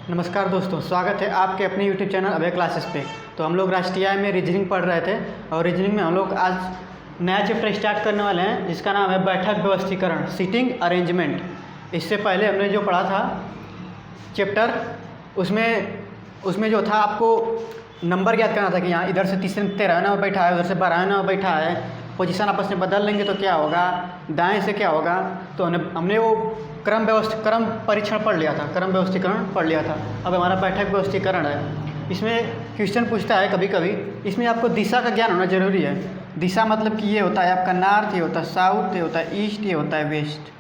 नमस्कार दोस्तों, स्वागत है आपके अपने YouTube चैनल अभय क्लासेस पे। तो हम लोग राष्ट्रीय में रीजनिंग पढ़ रहे थे और रीजनिंग में हम लोग आज नया चैप्टर स्टार्ट करने वाले हैं जिसका नाम है बैठक व्यवस्थीकरण, सीटिंग अरेंजमेंट। इससे पहले हमने जो पढ़ा था चैप्टर उसमें जो था आपको नंबर याद करना था कि यहाँ इधर से 13 नंबर बैठा है, उधर से 12 नंबर बैठा है, पोजीशन आपस में बदल लेंगे तो क्या होगा, दाएं से क्या होगा। तो हमने वो क्रम परीक्षण पढ़ लिया था, क्रम व्यवस्थीकरण पढ़ लिया था। अब हमारा बैठक व्यवस्थीकरण है। इसमें क्वेश्चन पूछता है कभी कभी, इसमें आपको दिशा का ज्ञान होना जरूरी है। दिशा मतलब कि ये होता है आपका नॉर्थ, ये होता है साउथ, ये होता है ईस्ट, ये होता है वेस्ट।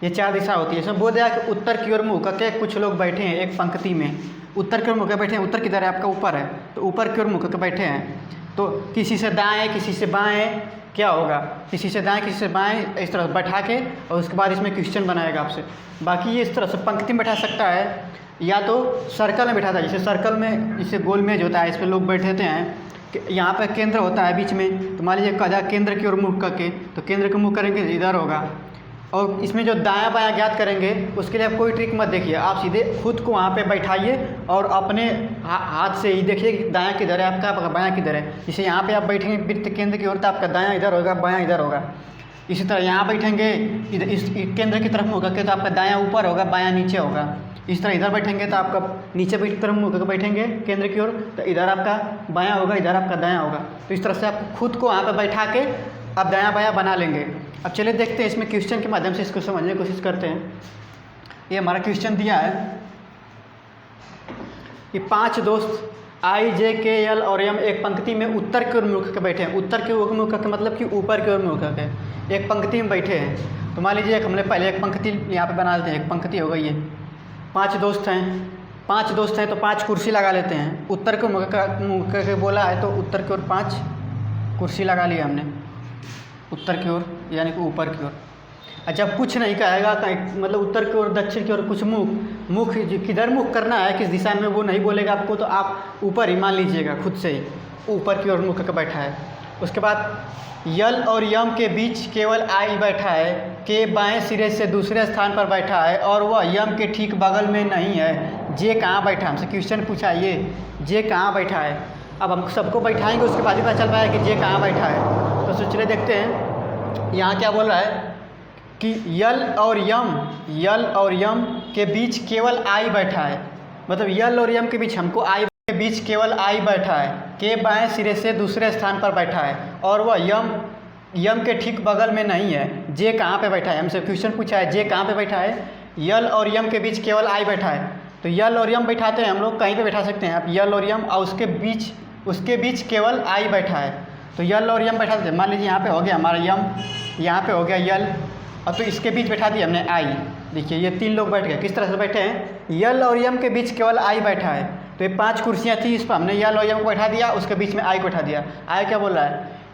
ये 4 दिशा होती है। इसमें बोल दिया कि उत्तर की ओर मुँह करके कुछ लोग बैठे हैं एक पंक्ति में, उत्तर की ओर मुँह कर बैठे हैं। उत्तर किधर है आपका? ऊपर है, तो ऊपर की ओर मुँह करके बैठे हैं। तो किसी से दाएँ किसी से बाएँ क्या होगा, किसी से दाएं किसी से बाएं, इस तरह से बैठा के और उसके बाद इसमें क्वेश्चन बनाएगा आपसे। बाकी ये इस तरह से पंक्ति में बैठा सकता है या तो सर्कल में बैठाता है। जैसे सर्कल में जैसे गोल मेज होता है, इस पर लोग बैठते हैं। यहाँ पे केंद्र होता है बीच में, तो मान लीजिए कदा केंद्र की ओर मुँह करके, तो केंद्र को मुँह करेंगे इधर होगा। और इसमें जो दायां बायां ज्ञात करेंगे उसके लिए आप कोई ट्रिक मत देखिए, आप सीधे खुद को वहाँ पे बैठाइए और अपने हाथ से ही देखिए कि दायां किधर है आपका, बायां किधर है। जैसे यहाँ पे आप बैठेंगे वृत्त केंद्र की ओर, तो आपका दायां इधर होगा, बायां इधर होगा। इसी तरह यहाँ बैठेंगे इधर इस केंद्र की तरफ मुँह करके, तो आपका दायां ऊपर होगा, बायां नीचे होगा। इस तरह इधर बैठेंगे तो आपका नीचे की तरफ मुँह करके बैठेंगे केंद्र की ओर, तो इधर आपका बायां होगा, इधर आपका दायां होगा। तो इस तरह से आप खुद को वहाँ पर बैठा के आप दायां बायां बना लेंगे। अब चलिए देखते हैं इसमें क्वेश्चन के माध्यम से इसको समझने की कोशिश करते हैं। ये हमारा क्वेश्चन दिया है कि 5 दोस्त आई, जे, के, एल और एम एक पंक्ति में उत्तर की ओर मुँह करके बैठे हैं। उत्तर की ओर मुँह करके मतलब कि ऊपर की ओर मुँह करके एक पंक्ति में बैठे हैं। तो मान लीजिए हमने पहले एक पंक्ति यहाँ पे बना लेते हैं, एक पंक्ति हो गई है। 5 दोस्त हैं तो 5 कुर्सी लगा लेते हैं। उत्तर को मुँह करके बोला है तो उत्तर की ओर 5 कुर्सी लगा लिया हमने, उत्तर की ओर यानी कि ऊपर की ओर। अच्छा, कुछ नहीं कहेगा मतलब उत्तर की ओर दक्षिण की ओर कुछ मुख किधर मुख करना है, किस दिशा में, वो नहीं बोलेगा आपको। तो आप ऊपर ही मान लीजिएगा खुद से ही, ऊपर की ओर मुख करके बैठा है। उसके बाद यल और यम के बीच केवल आई बैठा है, के बाएं सिरे से दूसरे स्थान पर बैठा है और वह यम के ठीक बगल में नहीं है। जे कहाँ बैठा है, हमसे क्वेश्चन पूछा ये जे कहाँ बैठा है। अब हम सबको बैठाएंगे उसके बाद ही पता चल पाएगा कि जे कहाँ बैठा है। तो चलिए देखते हैं यहाँ क्या बोल रहा है कि यल और यम के बीच केवल आई बैठा है। मतलब यल और यम के बीच हमको आई के बीच केवल आई बैठा है, के बाएं सिरे से दूसरे स्थान पर बैठा है और वह यम के ठीक बगल में नहीं है। जे कहाँ पे बैठा है, हमसे क्वेश्चन पूछा है जे कहाँ पे बैठा है। यल और यम के बीच केवल आई बैठा है, तो यल और यम बैठाते हैं हम लोग, कहीं पे बैठा सकते हैं आप, यल और यम, और उसके बीच केवल आई बैठा है। तो यल और यम बैठा देते हैं। मान लीजिए यहाँ पे हो गया हमारा यम, यहाँ पे हो गया यल, और तो इसके बीच बैठा दिया हमने आई। देखिए ये 3 लोग बैठ गए। किस तरह से बैठे हैं? यल और यम के बीच केवल आई बैठा है। तो ये 5 कुर्सियाँ थी, इस पर हमने यल और यम को बैठा दिया, उसके बीच में आई को बैठा दिया। आई क्या बोल रहा है?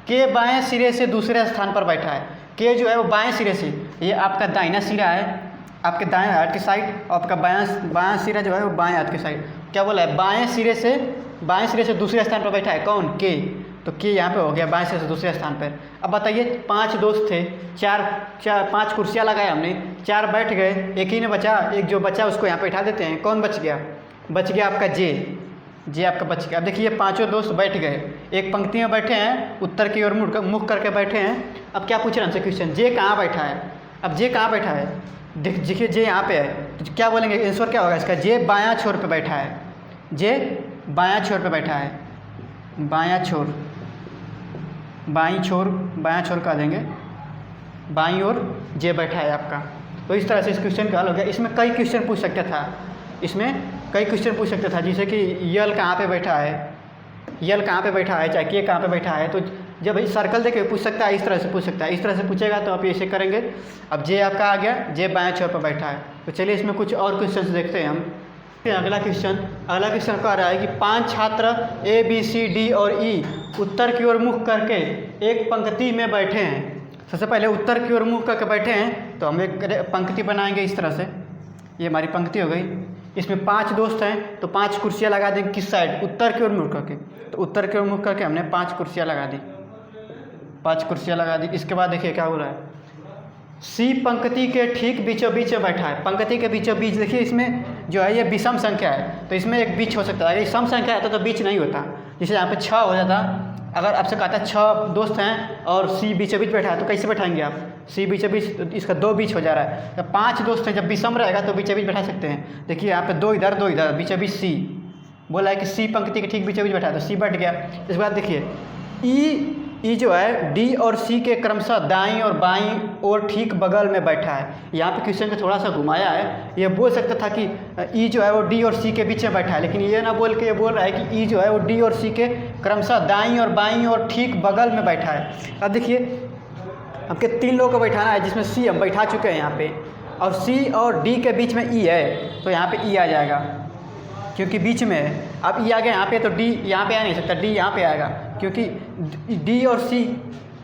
के बाएँ सिरे से दूसरे स्थान पर बैठा है। के जो है वो बाएँ सिरे से, ये आपका दाहिना सिरा है, आपके दाएँ हाथ की साइड, और आपका बायाँ सिरा जो है वो बाएँ हाथ की साइड। क्या बोला है? बाएँ सिरे से दूसरे स्थान पर बैठा है। कौन? के। तो के यहाँ पे हो गया बाएं सिरे से दूसरे स्थान पर। अब बताइए 5 दोस्त थे, 5 कुर्सियाँ लगाए हमने, 4 बैठ गए, एक ही ने बचा, एक जो बचा उसको यहाँ पे बैठा देते हैं। कौन बच गया? बच गया आपका जे आपका बच गया। अब देखिए 5 दोस्त बैठ गए, एक पंक्ति में बैठे हैं, उत्तर की ओर मुख करके बैठे हैं। अब क्या पूछ रहे हैं हमसे क्वेश्चन? जे कहाँ बैठा है। अब जे कहाँ बैठा है? देखिए जे यहाँ पे है, तो क्या बोलेंगे आंसर क्या होगा इसका? जे बायाँ छोर पर बैठा है, जे बायाँ छोर पर बैठा है, बायाँ छोर कर देंगे, बाईं ओर जे बैठा है आपका। तो इस तरह से इस क्वेश्चन का हल हो गया। इसमें कई क्वेश्चन पूछ सकता था, जैसे कि यल कहाँ पे बैठा है, चाहे के कहाँ पे बैठा है। तो जब सर्कल देखे पूछ सकता है, इस तरह से पूछ सकता है, इस तरह से पूछेगा तो आप ऐसे करेंगे। अब जे आपका आ गया, जे बायां छोर पर बैठा है। तो चलिए इसमें कुछ और क्वेश्चन देखते हैं हम। अगला क्वेश्चन कह रहा है कि 5 छात्र ए, बी, सी, डी और ई उत्तर की ओर मुख करके एक पंक्ति में बैठे हैं। सबसे पहले उत्तर की ओर मुख करके बैठे हैं, तो हम एक पंक्ति बनाएंगे इस तरह से। ये हमारी पंक्ति हो गई। इसमें 5 दोस्त हैं तो 5 कुर्सियाँ लगा देंगे किस साइड? उत्तर की ओर मुख करके। तो उत्तर की ओर मुख करके हमने 5 कुर्सियाँ लगा दी, 5 कुर्सियाँ लगा दी। इसके बाद देखिए क्या हो रहा है, सी पंक्ति के ठीक बीचों बीच में बैठा है। पंक्ति के बीचों बीच देखिए, इसमें जो है ये विषम संख्या है, तो इसमें एक बीच हो सकता है। अगर सम संख्या है तो बीच नहीं होता। जैसे यहाँ पे 6 हो जाता, अगर आपसे कहता है 6 दोस्त हैं और सी बीचों बीच बैठा है तो कैसे बैठाएंगे आप? सी बीचों बीच, तो इसका 2 बीच हो जा रहा है। जब 5 दोस्त हैं, जब विषम रहेगा तो बीचों बीच बैठा सकते हैं। देखिए यहाँ पे 2 इधर 2 इधर, बीचों बीच सी बोला है कि सी पंक्ति के ठीक बीचों बीच बैठा है, तो सी बैठ गया। इसके बाद देखिए ई जो है डी और सी के क्रमशः दाईं और बाईं और ठीक बगल में बैठा है। यहाँ पे क्वेश्चन को थोड़ा सा घुमाया है। ये बोल सकता था कि ई जो है वो डी और सी के बीच में बैठा है, लेकिन ये ना बोल के ये बोल रहा है कि ई जो है वो डी और सी के क्रमशः दाईं और बाईं और ठीक बगल में बैठा है। अब देखिए आपके 3 लोगों को बैठाना है, जिसमें सी हम बैठा चुके हैं यहाँ पे, और सी और डी के बीच में ई है, तो यहाँ पे ई आ जाएगा क्योंकि बीच में है। अब ई आ गया यहाँ पे, तो डी यहाँ पे आ नहीं सकता, डी यहाँ पे आएगा क्योंकि डी और सी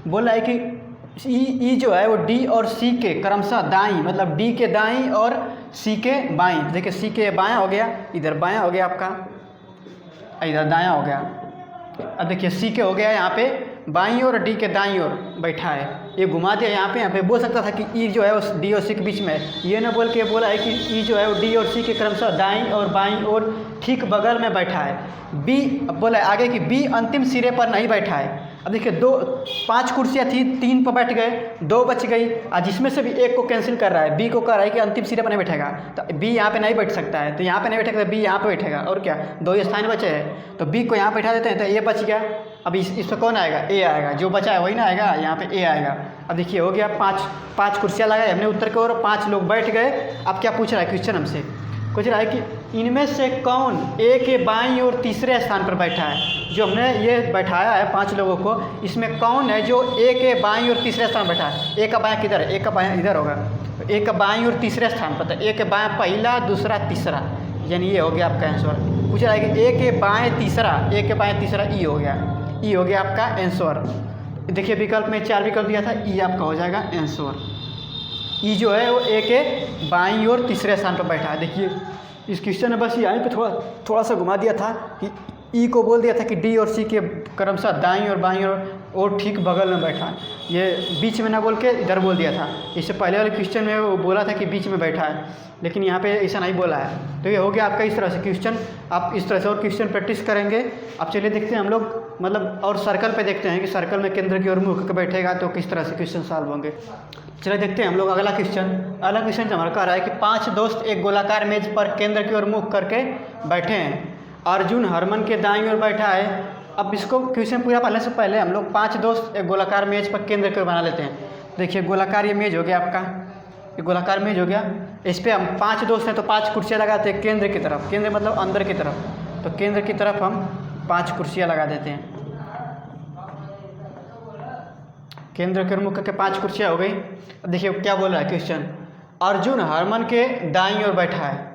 बोल रहा है कि ई जो है वो डी और सी के क्रमशः दाईं, मतलब डी के दाईं और सी के बाईं। देखिए सी के बायां हो गया, इधर बायां हो गया आपका, इधर दायां हो गया। अब देखिए सी के हो गया यहाँ पे बाईं और डी के दाईं ओर बैठा है। ये घुमा दिया यहाँ पे बोल सकता था कि ई जो है वो डी और सी के बीच में है। ये ना बोल के बोला है कि ई जो है वो डी और सी के क्रमशः दाईं और बाईं और ठीक बगल में बैठा है। बी बोला है आगे कि बी अंतिम सिरे पर नहीं बैठा है। अब देखिए 5 कुर्सियाँ थी, 3 पर बैठ गए, 2 बच गई, और जिसमें से भी एक को कैंसिल कर रहा है। बी को कह रहा है कि अंतिम सिरे पर नहीं बैठेगा, तो बी यहाँ पे नहीं बैठ सकता है, तो यहाँ पे नहीं बैठेगा, तो बी यहाँ पे बैठेगा। और क्या 2 ही स्थान बचे हैं, तो बी को यहाँ बैठा देते हैं, तो ए बच गया। अब इस पर कौन आएगा? ए आएगा, जो बचा है वही ना आएगा, यहाँ पे ए आएगा। अब देखिए हो गया 5 कुर्सियाँ लगाए हमने उत्तर की ओर, 5 लोग बैठ गए। अब क्या पूछ रहा है क्वेश्चन हमसे? पूछ रहा है कि इनमें से कौन ए के बाईं और तीसरे स्थान पर बैठा है। जो हमने ये बैठाया है 5 लोगों को, इसमें कौन है जो ए के बाईं और तीसरे स्थान पर बैठा है? ए का बायां किधर है? ए का बायां इधर होगा, तो ए का बाईं और तीसरे स्थान पर, तो ए के बायां पहला, दूसरा, तीसरा, यानी ये हो गया आपका आंसर। पूछ रहा है कि ए के बाएँ तीसरा, ए के बाएँ तीसरा ई हो गया, ई हो गया आपका आंसर। देखिए विकल्प में 4 विकल्प दिया था, ई आपका हो जाएगा आंसर। ई जो है वो ए के बाईं और तीसरे स्थान पर बैठा है। देखिए इस क्वेश्चन में बस यहाँ पे थोड़ा सा घुमा दिया था कि ई को बोल दिया था कि डी और सी के क्रमशः दाईं और बाईं और ठीक बगल में बैठा है। ये बीच में ना बोल के इधर बोल दिया था। इससे पहले वाले क्वेश्चन में वो बोला था कि बीच में बैठा है, लेकिन यहाँ पे ऐसा नहीं बोला है। तो ये हो गया आपका इस तरह से क्वेश्चन। आप इस तरह से और क्वेश्चन प्रैक्टिस करेंगे। अब चलिए देखते हैं हम लोग, मतलब और सर्कल पे देखते हैं कि सर्कल में केंद्र की ओर मुख के बैठेगा तो किस तरह से क्वेश्चन सॉल्व होंगे। चलिए देखते हैं हम लोग अगला क्वेश्चन। अगला क्वेश्चन हमारा कह रहा है कि 5 दोस्त एक गोलाकार मेज पर केंद्र की ओर मुख करके बैठे हैं। अर्जुन हरमन के दाईं ओर बैठा है। अब इसको क्वेश्चन पूरा पढ़ने से पहले हम लोग 5 दोस्त एक गोलाकार मेज पर केंद्र की ओर बना लेते हैं। देखिए गोलाकार ये मेज हो गया आपका, ये गोलाकार मेज हो गया। इस पर हम 5 दोस्त हैं तो 5 कुर्सियाँ लगाते हैं केंद्र की तरफ। केंद्र मतलब अंदर की तरफ, तो केंद्र की तरफ हम 5 कुर्सियाँ लगा देते हैं। केंद्र के मुख के 5 कुर्सियाँ हो गई। अब देखिए क्या बोल रहा है क्वेश्चन, अर्जुन हरमन के दाईं ओर बैठा है।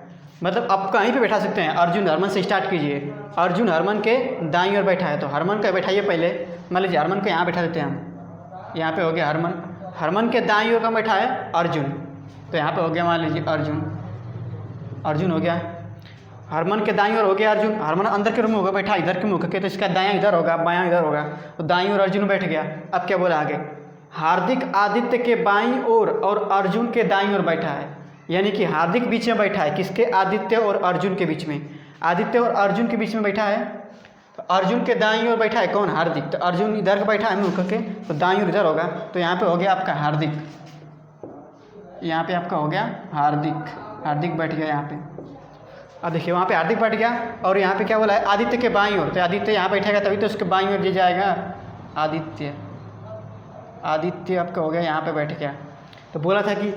मतलब आप कहीं पे बैठा सकते हैं। अर्जुन हरमन से स्टार्ट कीजिए। अर्जुन हरमन के दाईं ओर बैठा है, तो हरमन का बैठाइए पहले। मान लीजिए हरमन को यहाँ बैठा देते हैं हम। यहाँ पे हो गया हरमन। हरमन के दाईं ओर का बैठा है अर्जुन, तो यहाँ पे हो गया मान लीजिए अर्जुन। अर्जुन हो गया। हरमन के दाईं ओर हो गया अर्जुन। हरमन अंदर के मुँह होगा बैठा, इधर के मुँह के, तो इसका दायां इधर होगा, बायां इधर होगा, तो दाईं ओर अर्जुन बैठ गया। अब क्या बोला आगे, हार्दिक आदित्य के बाईं ओर और अर्जुन के दाईं ओर बैठा है। यानी कि हार्दिक बीच में बैठा है, किसके? आदित्य और अर्जुन के बीच में। आदित्य और अर्जुन के बीच में बैठा है, तो अर्जुन के दाईं ओर बैठा है कौन? हार्दिक। तो अर्जुन इधर का बैठा है मुँह करके, तो दाईं ओर इधर होगा, तो यहाँ पे हो गया आपका हार्दिक। यहाँ पे आपका हो गया हार्दिक। हार्दिक बैठ गया यहाँ पे। अब देखिए वहाँ पे हार्दिक बैठ गया, और यहाँ पे क्या बोला है? आदित्य के बाईं ओर। तो आदित्य यहाँ बैठेगा तभी तो उसके बाईं ओर जे जाएगा आदित्य। आदित्य आपका हो गया यहाँ पे बैठ गया। तो बोला था कि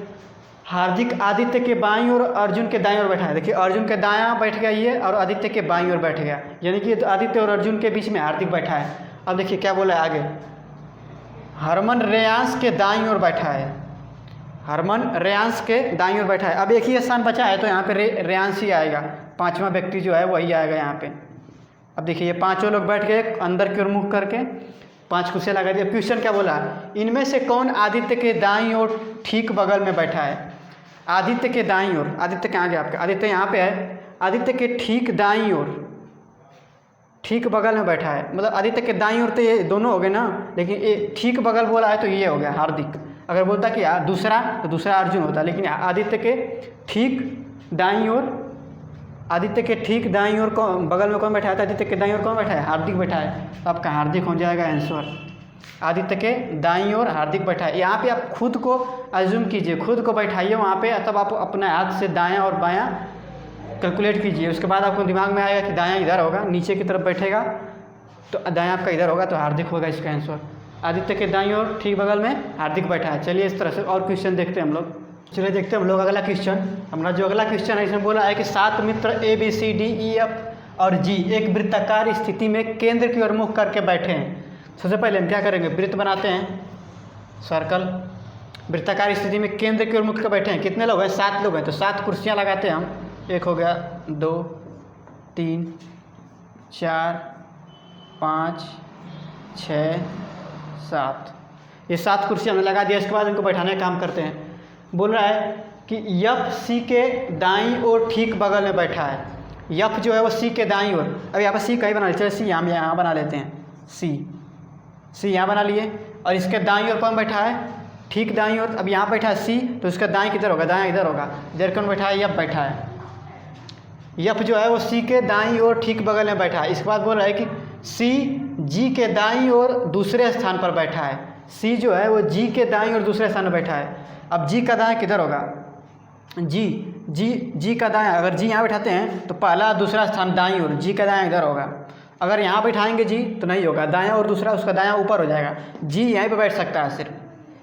हार्दिक आदित्य के बाईं ओर अर्जुन के दाईं ओर बैठा है। देखिए अर्जुन के दायां बैठ गया ये, और आदित्य के बाईं ओर बैठ गया, यानी कि आदित्य और अर्जुन के बीच में हार्दिक बैठा है। अब देखिए क्या बोला है आगे, हरमन रेयांश के दाईं ओर बैठा है। हरमन रेयांश के दाईं ओर बैठा है। अब एक ही स्थान बचा है, तो यहाँ पे रेयांश ही आएगा, 5वां व्यक्ति जो है वही आएगा यहाँ पे। अब देखिए ये 5 लोग बैठ गए अंदर की ओर मुख करके, 5 कुर्सियाँ लगा दिया। क्वेश्चन क्या बोला, इनमें से कौन आदित्य के दाईं ओर ठीक बगल में बैठा है? आदित्य के दाईं ओर। आदित्य कहाँ गया आपका? आदित्य यहाँ पे है। आदित्य के ठीक दाईं ओर, ठीक बगल में बैठा है। मतलब आदित्य के दाईं ओर तो ये दोनों हो गए ना, लेकिन ये ठीक बगल बोला है तो ये हो गया हार्दिक। अगर बोलता कि दूसरा, तो दूसरा अर्जुन होता, लेकिन आदित्य के ठीक दाईं ओर आदित्य के ठीक दाईं ओर कौन, बगल में कौन बैठा है? तो आदित्य के दाईं ओर कौन बैठा है? हार्दिक बैठा है। तो आपका हार्दिक हो जाएगा आंसर। आदित्य के दाईं ओर हार्दिक बैठा है। यहाँ पे आप खुद को अज्यूम कीजिए, खुद को बैठाइए वहाँ पे, तब आप अपने हाथ से दायां और बायां कैलकुलेट कीजिए। उसके बाद आपको दिमाग में आएगा कि दायां इधर होगा, नीचे की तरफ बैठेगा तो दायां आपका इधर होगा, तो हार्दिक होगा इसका आंसर। आदित्य के दाईं ओर ठीक बगल में हार्दिक बैठा है। चलिए इस तरह से और क्वेश्चन देखते हैं हम लोग। चलिए देखते हैं हम लोग अगला क्वेश्चन। हमारा जो अगला क्वेश्चन है इसमें बोला है कि 7 मित्र ABCDEF और G एक वृत्ताकार स्थिति में केंद्र की ओर मुख करके बैठे हैं। सबसे पहले हम क्या करेंगे? वृत्त बनाते हैं, सर्कल। वृत्ताकार स्थिति में केंद्र की ओर मुख कर बैठे हैं। कितने लोग हैं? 7 लोग हैं। तो 7 कुर्सियाँ लगाते हैं हम। एक हो गया, 2 3 4 5 6 7, ये 7 कुर्सियाँ हमने लगा दिया। इसके बाद इनको बैठाने का काम करते हैं। बोल रहा है कि यफ सी के दाईं ओर ठीक बगल में बैठा है। यफ जो है वो सी के दाईं ओर, अब यहाँ पर सी कहीं बना लेते हैं, सी यहाँ बना लेते हैं, सी यहाँ बना लिए। और इसके दाईं ओर कौन बैठा है? ठीक दाईं ओर। अब यहाँ बैठा है सी, तो इसका दाईं किधर होगा? दायां इधर होगा। इधर कौन बैठा है? यफ बैठा है। यफ जो है वो सी के दाईं ओर ठीक बगल में बैठा है। इसके बाद बोल रहा है कि सी जी के दाईं ओर दूसरे स्थान पर बैठा है। सी जो है वो जी के दाईं ओर दूसरे स्थान पर बैठा है। अब जी का दायां किधर होगा? जी का दायां, अगर जी यहाँ बैठाते हैं तो पहला दूसरा स्थान दाईं ओर, जी का दायां इधर होगा। अगर यहाँ बैठाएंगे जी तो नहीं होगा, दायां और दूसरा, उसका दायां ऊपर हो जाएगा। जी यहीं पे बैठ सकता है सिर्फ।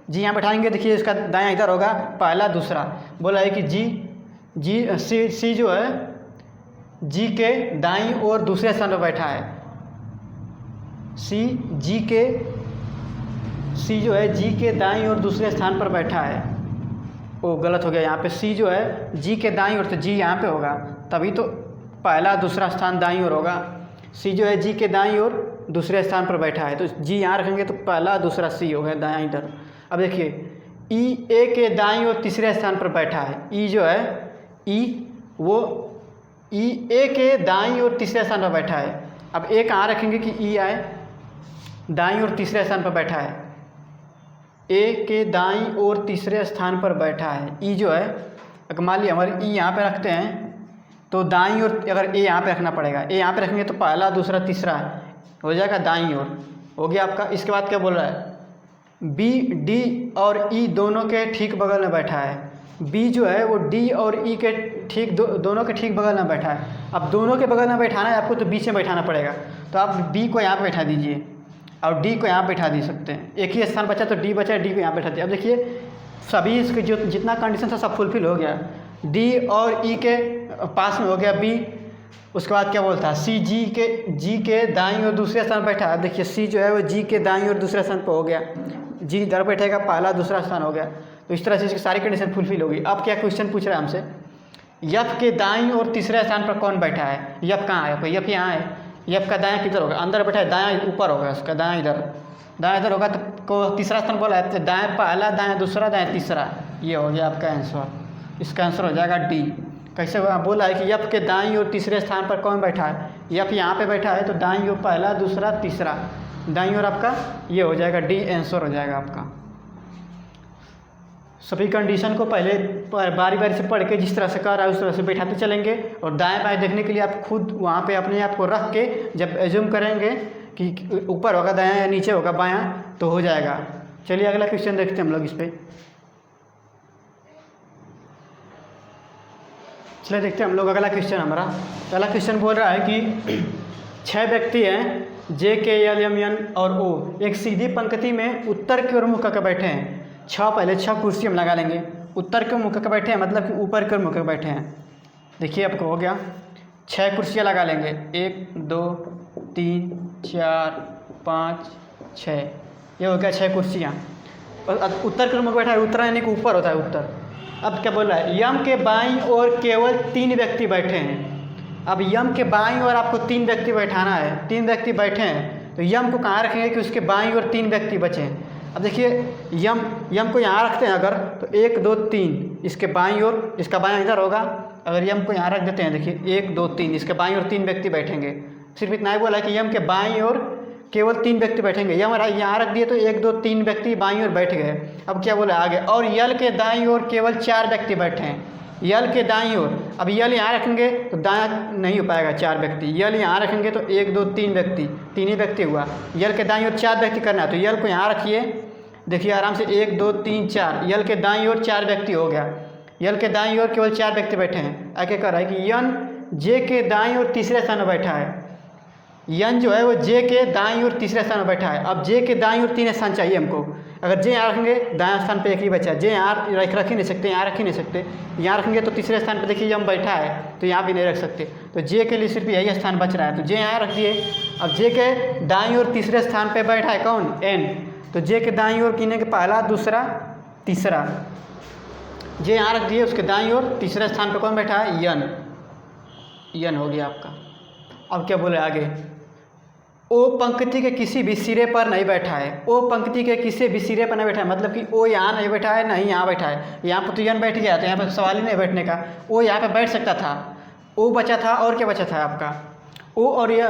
जी यहाँ बैठाएंगे, देखिए इसका दायां इधर होगा, पहला दूसरा। बोला है कि सी जो है जी के दाईं ओर दूसरे स्थान पर बैठा है। सी जो है जी के दाईं ओर दूसरे स्थान पर बैठा है। वो गलत हो गया, यहाँ पे सी जो है जी के दाईं ओर, तो जी यहाँ पे होगा, तभी तो पहला दूसरा स्थान दाईं ओर होगा। सी जो है जी के दाईं ओर दूसरे स्थान पर बैठा है, तो जी यहाँ रखेंगे तो पहला दूसरा सी हो गया दायां इधर। अब देखिए ई ए के दाईं ओर तीसरे स्थान पर बैठा है। ई जो है वो ई ए के दाईं ओर तीसरे स्थान पर बैठा है। अब ए कहाँ रखेंगे कि ई आए? दाईं ओर तीसरे स्थान पर बैठा है। ए के दाईं ओर तीसरे स्थान पर बैठा है। ई जो है, अगर मान लिया हमारे ई यहाँ पे रखते हैं तो दाईं ओर, अगर ए यहाँ पे रखना पड़ेगा, ए यहाँ पे रखेंगे तो पहला दूसरा तीसरा हो जाएगा दाईं ओर, हो गया आपका। इसके बाद क्या बोल रहा है? बी डी और ई दोनों के ठीक बगल में बैठा है। बी जो है वो डी और ई के ठीक दोनों के ठीक बगल में बैठा है। अब दोनों के बगल में बैठाना है आपको, तो बीच में बैठाना पड़ेगा। तो आप बी को यहाँ पे बैठा दीजिए और डी को यहाँ बैठा दे सकते हैं। एक ही स्थान बचा तो डी बचा, डी को यहाँ बैठा दिया। अब देखिए सभी इसके जो जितना कंडीशन था सब फुलफिल हो गया। डी और ई के पास में हो गया बी। उसके बाद क्या बोलता है? सी जी के दाईं ओर दूसरे स्थान पर बैठा है। देखिए सी जो है वो जी के दाईं ओर दूसरे स्थान पर हो गया, जी इधर बैठेगा, पहला दूसरा स्थान हो गया। तो इस तरह से इसकी सारी कंडीशन फुलफिल होगी। अब क्या क्वेश्चन पूछ रहा है हमसे? यफ के दाईं ओर तीसरे स्थान पर कौन बैठा है? यफ कहाँ है? यफ यहाँ है। यफ का दायां किधर होगा? अंदर बैठा है, दायां ऊपर होगा, उसका दायां इधर होगा। तो तीसरा स्थान बोला है, तो दायां पहला, दायां दूसरा, दायां तीसरा, ये हो गया आपका आंसर। इसका आंसर हो जाएगा डी। कैसे बोला है कि यफ के दाईं ओर तीसरे स्थान पर कौन बैठा है? यफ यहाँ पे बैठा है, तो दाईं ओर पहला दूसरा तीसरा, दाईं ओर आपका ये हो जाएगा डी, आंसर हो जाएगा आपका। सभी कंडीशन को पहले बारी बारी से पढ़ के जिस तरह से कर रहा है उस तरह से बैठाते चलेंगे। और दाएं बाएं देखने के लिए आप खुद वहाँ पे अपने आप को रख के जब एज्यूम करेंगे कि ऊपर होगा दायां या नीचे होगा बायां, तो हो जाएगा। चलिए अगला क्वेश्चन देखते हैं हम लोग इस पर। चलिए देखते हैं हम लोग अगला क्वेश्चन। हमारा पहला क्वेश्चन बोल रहा है कि 6 व्यक्ति हैं जे के एल एम एन और ओ एक सीधी पंक्ति में उत्तर की ओर मुख करके बैठे हैं। 6 पहले 6 कुर्सी हम लगा लेंगे। उत्तर की ओर मुख करके बैठे हैं मतलब कि ऊपर की ओर मुख करके बैठे हैं। देखिए आपको हो गया, 6 कुर्सियाँ लगा लेंगे, 1 2 3 4 5 6, ये हो गया 6 कुर्सियाँ। और उत्तर की ओर मुख बैठा है, उत्तर यानी कि ऊपर होता है उत्तर। अब क्या बोल रहा है? यम के बाईं ओर केवल 3 व्यक्ति बैठे हैं। अब यम के बाईं ओर आपको 3 व्यक्ति बैठाना है। 3 व्यक्ति बैठे हैं तो यम को कहाँ रखेंगे कि उसके बाईं ओर 3 व्यक्ति बचे। अब देखिए यम को यहाँ रखते हैं अगर, तो 1 2 3 इसके बाईं ओर, इसका बायां इधर होगा। अगर यम को यहाँ रख देते हैं, देखिए 1 2 3 इसके बाईं ओर 3 व्यक्ति बैठेंगे। सिर्फ इतना ही बोला है कि यम के बाईं ओर केवल 3 व्यक्ति बैठेंगे। यम यहाँ रख दिए तो 1 2 3 व्यक्ति बाईं ओर बैठ गए। अब क्या बोला आगे? और यल के दाईं ओर केवल 4 व्यक्ति बैठे हैं। यल के दाईं ओर, अब यल यहाँ रखेंगे तो दायां नहीं हो पाएगा 4 व्यक्ति, यल यहाँ रखेंगे तो 1 2 3 व्यक्ति, 3 ही व्यक्ति हुआ। यल के दाईं ओर 4 व्यक्ति करना है तो यल को यहाँ रखिए, देखिए आराम से 1 2 3 4, यल के दाईं ओर 4 व्यक्ति हो गया। यल के दाईं ओर केवल 4 व्यक्ति बैठे हैं। आगे कह रहा है कि यन जे के दाईं ओर तीसरे स्थान पर बैठा है। यन जो है वो जे के दाईं ओर तीसरे स्थान पर बैठा है। अब जे के दाईं ओर 3 स्थान चाहिए हमको। अगर जे यहाँ रखेंगे दायां स्थान पे 1 ही बचा है, जे यहाँ रख ही नहीं सकते, यहाँ रख ही नहीं सकते। यहाँ रखेंगे तो तीसरे स्थान पे देखिए यम बैठा है तो यहाँ भी नहीं रख सकते, तो जे के लिए सिर्फ यही स्थान बच रहा है, तो जे यहाँ रख दिए। अब जे के दाईं ओर तीसरे स्थान पे बैठा है कौन, एन, तो जे के दाईं ओर गिने के पहला दूसरा तीसरा, जे यहाँ रख दिए। उसके दाईं ओर तीसरे स्थान पे कौन बैठा है, यन, यन हो गया आपका। अब क्या बोले आगे, ओ पंक्ति के किसी भी सिरे पर नहीं बैठा है। ओ पंक्ति के किसी भी सिरे पर नहीं बैठा है मतलब कि ओ यहाँ नहीं बैठा है, नहीं यहाँ बैठा है। यहाँ पर तो यन बैठ गया, तो यहाँ पर सवाल ही नहीं बैठने का। ओ यहाँ पे बैठ सकता था, ओ बचा था, और क्या बचा था आपका, ओ और यह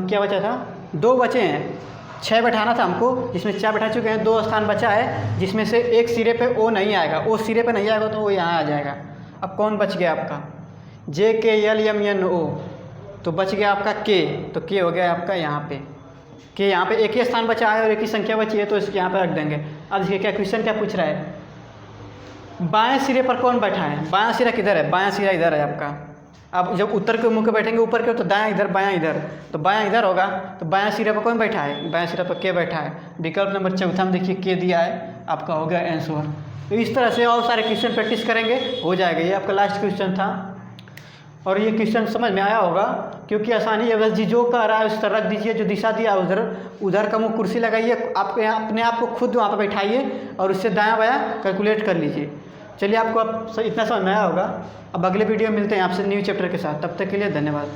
क्या बचा था, 2 बचे हैं। 6 बैठाना था हमको, जिसमें 4 बैठा चुके हैं, 2 स्थान बचा है, जिसमें से एक सिरे पे ओ नहीं आएगा। ओ सिरे पे नहीं आएगा तो वो यहाँ आ जाएगा। अब कौन बच गया आपका, जे के यल यम यन ओ, तो बच गया आपका के, तो के हो गया आपका यहाँ पे। के यहाँ पे एक ही स्थान बचा है और एक ही संख्या बची है, तो इसके यहाँ पे रख देंगे। अब देखिए क्या क्वेश्चन क्या पूछ रहा है, बाएं सिरे पर कौन बैठा है। बायां सिरा किधर है, बायां सिरा इधर है आपका। अब जब उत्तर के मुँह के बैठेंगे ऊपर के, तो दायां इधर बायां इधर, तो बायां इधर होगा, तो बायां सिरे पर कौन बैठा है, बायां सिरे पर के बैठा है। विकल्प नंबर 4 में देखिए के दिया है, आपका हो गया आंसर। तो इस तरह से और सारे क्वेश्चन प्रैक्टिस करेंगे, हो जाएगा। ये आपका लास्ट क्वेश्चन था और ये क्वेश्चन समझ में आया होगा, क्योंकि आसानी है। बस जी जो कह रहा है उस तरह रख दीजिए, जो दिशा दिया उधर, उधर का मुँह कुर्सी लगाइए, आप यहाँ अपने आप को खुद वहाँ पर बैठाइए और उससे दायां बायां कैलकुलेट कर लीजिए। चलिए, आपको अब इतना समझ में आया होगा। अब अगले वीडियो में मिलते हैं आपसे न्यू चैप्टर के साथ, तब तक के लिए धन्यवाद।